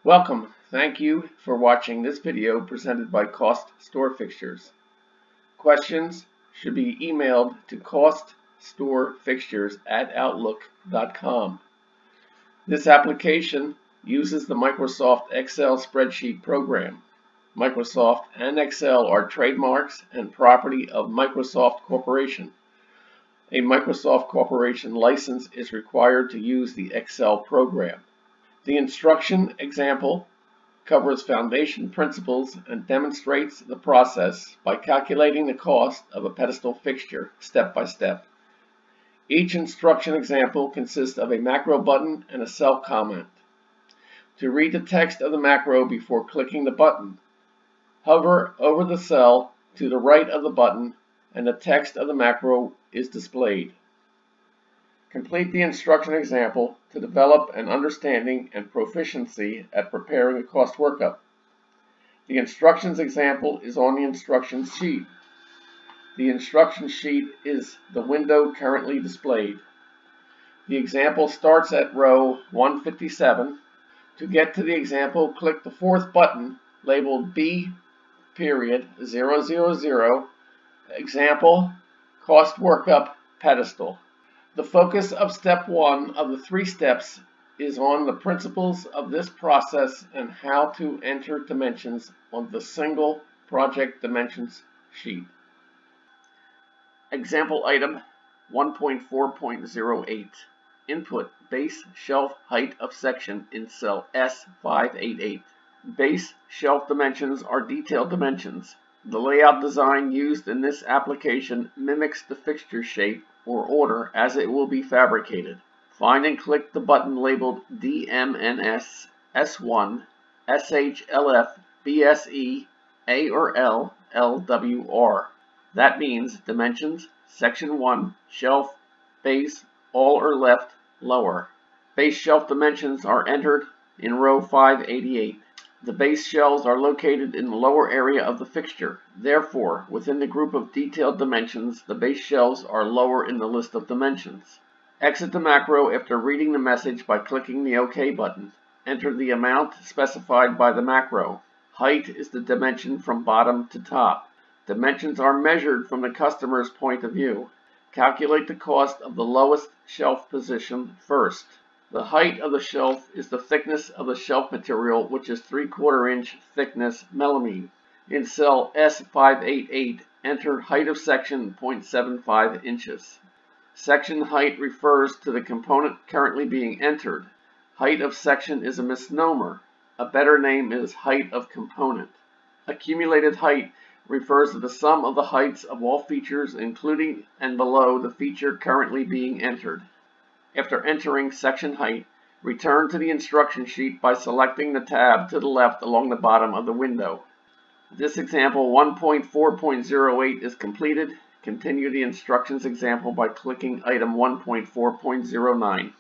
Welcome. Thank you for watching this video presented by CostStoreFixtures. Questions should be emailed to CostStoreFixtures@outlook.com. This application uses the Microsoft Excel spreadsheet program. Microsoft and Excel are trademarks and property of Microsoft Corporation. A Microsoft Corporation license is required to use the Excel program. The instruction example covers foundation principles and demonstrates the process by calculating the cost of a pedestal fixture step by step. Each instruction example consists of a macro button and a cell comment. To read the text of the macro before clicking the button, hover over the cell to the right of the button and the text of the macro is displayed. Complete the instruction example to develop an understanding and proficiency at preparing a cost workup. The instructions example is on the instruction sheet. The instruction sheet is the window currently displayed. The example starts at row 157. To get to the example, click the fourth button labeled B.000 Example Cost Workup Pedestal. The focus of step 1 of the 3 steps is on the principles of this process and how to enter dimensions on the single project dimensions sheet. Example item 1.4.08. Input base shelf height of section in cell S588. Base shelf dimensions are detailed dimensions. The layout design used in this application mimics the fixture shape or order as it will be fabricated. Find and click the button labeled DMNS, S1, SHLF, BSE, A or L, LWR. That means dimensions, section 1, shelf, base, all or left, lower. Base shelf dimensions are entered in row 588. The base shelves are located in the lower area of the fixture. Therefore, within the group of detailed dimensions, the base shelves are lower in the list of dimensions. Exit the macro after reading the message by clicking the OK button. Enter the amount specified by the macro. Height is the dimension from bottom to top. Dimensions are measured from the customer's point of view. Calculate the cost of the lowest shelf position first. The height of the shelf is the thickness of the shelf material, which is 3/4 inch thickness millimeter. In cell S588, enter height of section 0.75 inches. Section height refers to the component currently being entered. Height of section is a misnomer. A better name is height of component. Accumulated height refers to the sum of the heights of all features, including and below the feature currently being entered. After entering section height, return to the instruction sheet by selecting the tab to the left along the bottom of the window. This example 1.4.08 is completed. Continue the instructions example by clicking item 1.4.09.